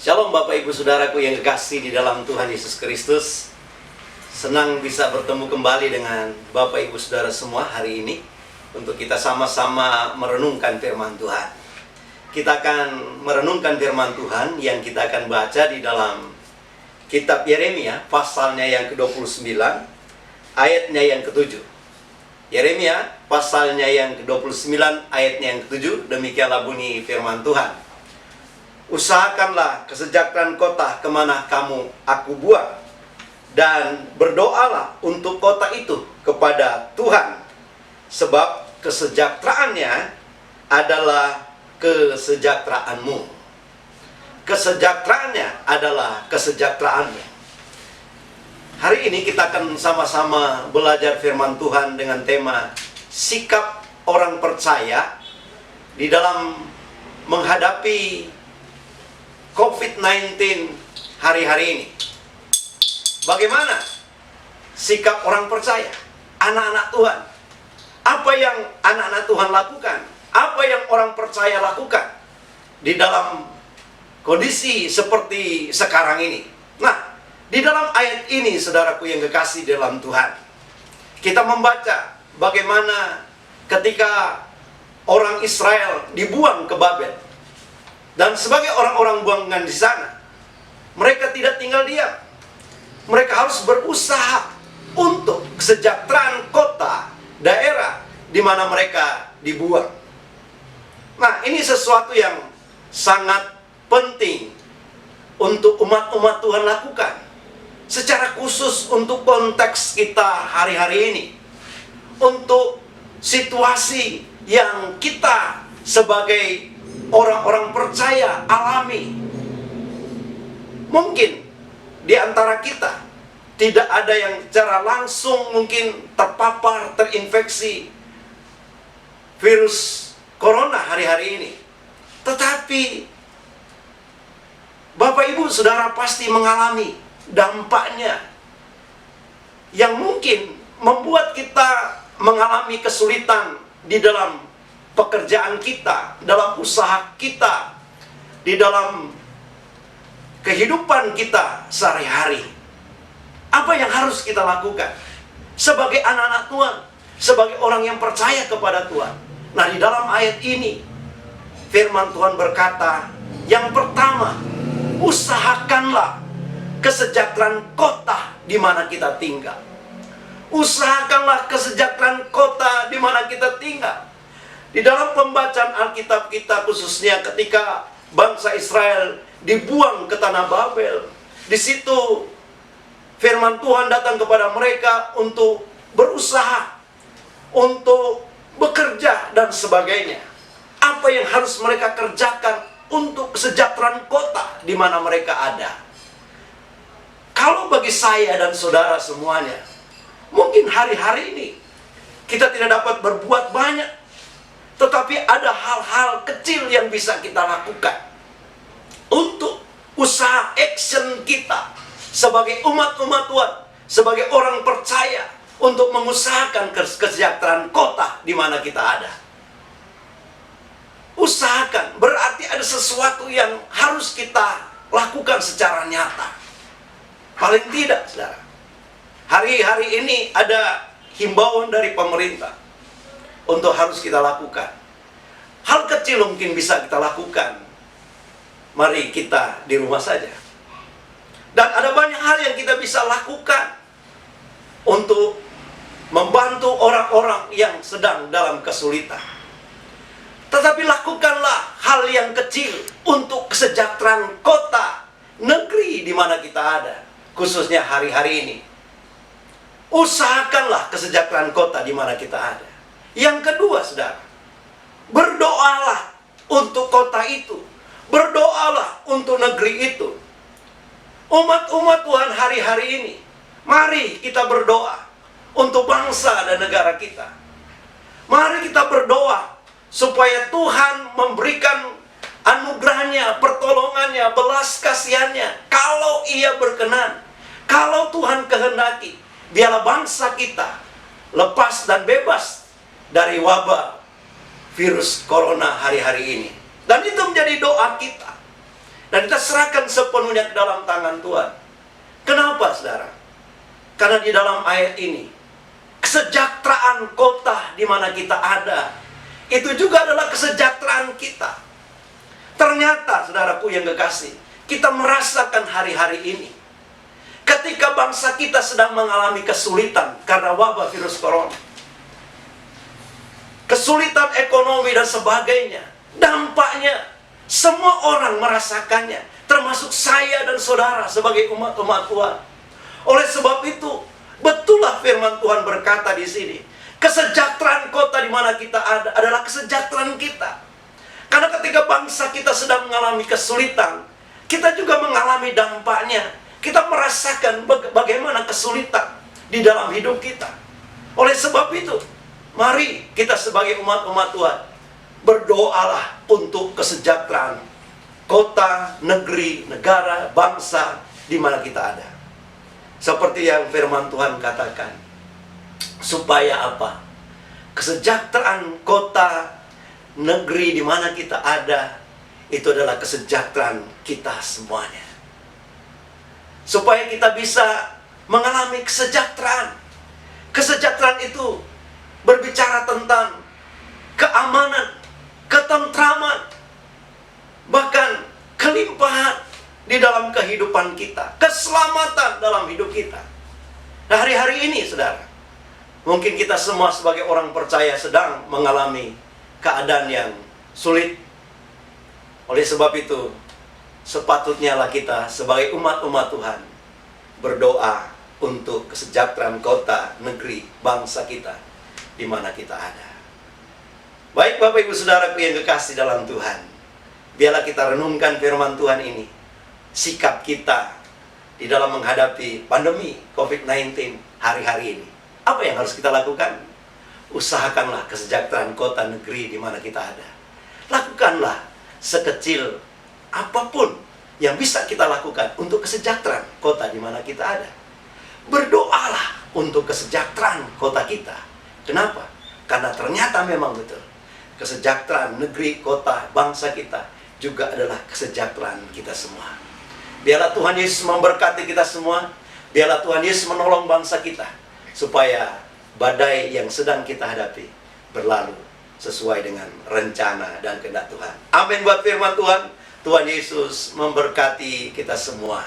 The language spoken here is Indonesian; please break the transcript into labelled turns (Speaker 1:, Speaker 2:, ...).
Speaker 1: Shalom Bapak Ibu Saudaraku yang kekasih di dalam Tuhan Yesus Kristus. Senang bisa bertemu kembali dengan Bapak Ibu Saudara semua hari ini untuk kita sama-sama merenungkan firman Tuhan. Kita akan merenungkan firman Tuhan yang kita akan baca di dalam kitab Yeremia pasalnya yang ke-29 ayatnya yang ke-7. Yeremia pasalnya yang ke-29 ayatnya yang ke-7, demikianlah bunyi firman Tuhan. Usahakanlah kesejahteraan kota kemana kamu aku buang, dan berdoalah untuk kota itu kepada Tuhan, sebab kesejahteraannya adalah kesejahteraanmu. Kesejahteraannya adalah kesejahteraanmu. Hari ini kita akan sama-sama belajar firman Tuhan dengan tema sikap orang percaya di dalam menghadapi COVID-19 hari-hari ini. Bagaimana sikap orang percaya, anak-anak Tuhan? Apa yang anak-anak Tuhan lakukan? Apa yang orang percaya lakukan di dalam kondisi seperti sekarang ini? Nah, di dalam ayat ini, saudaraku yang kekasih dalam Tuhan, kita membaca bagaimana ketika orang Israel dibuang ke Babel. Dan sebagai orang-orang buangan di sana, mereka tidak tinggal diam. Mereka harus berusaha untuk kesejahteraan kota, daerah di mana mereka dibuang. Nah, ini sesuatu yang sangat penting untuk umat-umat Tuhan lakukan. Secara khusus untuk konteks kita hari-hari ini. Untuk situasi yang kita sebagai orang-orang percaya alami. Mungkin di antara kita tidak ada yang secara langsung mungkin terpapar, terinfeksi virus corona hari-hari ini. Tetapi Bapak Ibu Saudara pasti mengalami dampaknya yang mungkin membuat kita mengalami kesulitan di dalam pekerjaan kita, dalam usaha kita, di dalam kehidupan kita sehari-hari. Apa yang harus kita lakukan sebagai anak-anak Tuhan, sebagai orang yang percaya kepada Tuhan? Nah, di dalam ayat ini firman Tuhan berkata, yang pertama, usahakanlah kesejahteraan kota di mana kita tinggal. Usahakanlah kesejahteraan kota di mana kita tinggal. Di dalam pembacaan Alkitab kita, khususnya ketika bangsa Israel dibuang ke tanah Babel, di situ firman Tuhan datang kepada mereka untuk berusaha, untuk bekerja dan sebagainya. Apa yang harus mereka kerjakan untuk kesejahteraan kota di mana mereka ada? Kalau bagi saya dan saudara semuanya, mungkin hari-hari ini kita tidak dapat berbuat banyak, tetapi ada hal-hal kecil yang bisa kita lakukan untuk usaha action kita sebagai umat-umat Tuhan, sebagai orang percaya untuk mengusahakan kesejahteraan kota di mana kita ada. Usahakan berarti ada sesuatu yang harus kita lakukan secara nyata. Paling tidak, saudara, hari-hari ini ada himbauan dari pemerintah untuk harus kita lakukan. Hal kecil mungkin bisa kita lakukan. Mari kita di rumah saja. Dan ada banyak hal yang kita bisa lakukan untuk membantu orang-orang yang sedang dalam kesulitan. Tetapi lakukanlah hal yang kecil untuk kesejahteraan kota, negeri di mana kita ada, khususnya hari-hari ini. Usahakanlah kesejahteraan kota di mana kita ada. Yang kedua, saudara, berdoalah untuk kota itu. Berdoalah untuk negeri itu. Umat-umat Tuhan hari-hari ini, mari kita berdoa untuk bangsa dan negara kita. Mari kita berdoa supaya Tuhan memberikan anugerahnya, pertolongannya, belas kasihannya. Kalau Ia berkenan, kalau Tuhan kehendaki, biarlah bangsa kita lepas dan bebas dari wabah virus corona hari-hari ini. Dan itu menjadi doa kita. Dan kita serahkan sepenuhnya ke dalam tangan Tuhan. Kenapa, saudara? Karena di dalam ayat ini, kesejahteraan kota di mana kita ada, itu juga adalah kesejahteraan kita. Ternyata, saudaraku yang kekasih, kita merasakan hari-hari ini, ketika bangsa kita sedang mengalami kesulitan karena wabah virus corona, kesulitan ekonomi dan sebagainya, dampaknya semua orang merasakannya, termasuk saya dan saudara sebagai umat Tuhan. Oleh sebab itu, betullah firman Tuhan berkata di sini, kesejahteraan kota di mana kita ada adalah kesejahteraan kita. Karena ketika bangsa kita sedang mengalami kesulitan, kita juga mengalami dampaknya. Kita merasakan bagaimana kesulitan di dalam hidup kita. Oleh sebab itu, mari kita sebagai umat Tuhan berdoalah untuk kesejahteraan kota, negeri, negara, bangsa di mana kita ada. Seperti yang firman Tuhan katakan, supaya apa? Kesejahteraan kota, negeri di mana kita ada, itu adalah kesejahteraan kita semuanya. Supaya kita bisa mengalami kesejahteraan. Kesejahteraan itu berbicara tentang keamanan, ketentraman, bahkan kelimpahan di dalam kehidupan kita, keselamatan dalam hidup kita. Nah, hari-hari ini, saudara, mungkin kita semua sebagai orang percaya sedang mengalami keadaan yang sulit. Oleh sebab itu, sepatutnya lah kita sebagai umat Tuhan berdoa untuk kesejahteraan kota, negeri, bangsa kita di mana kita ada. Baik Bapak Ibu Saudara yang kekasih dalam Tuhan, biarlah kita renungkan firman Tuhan ini, sikap kita di dalam menghadapi pandemi COVID-19 hari-hari ini. Apa yang harus kita lakukan? Usahakanlah kesejahteraan kota, negeri di mana kita ada. Lakukanlah sekecil apapun yang bisa kita lakukan untuk kesejahteraan kota di mana kita ada. Berdoalah untuk kesejahteraan kota kita. Kenapa? Karena ternyata memang betul, kesejahteraan negeri, kota, bangsa kita juga adalah kesejahteraan kita semua. Biarlah Tuhan Yesus memberkati kita semua. Biarlah Tuhan Yesus menolong bangsa kita, supaya badai yang sedang kita hadapi berlalu sesuai dengan rencana dan kehendak Tuhan. Amin buat firman Tuhan. Tuhan Yesus memberkati kita semua.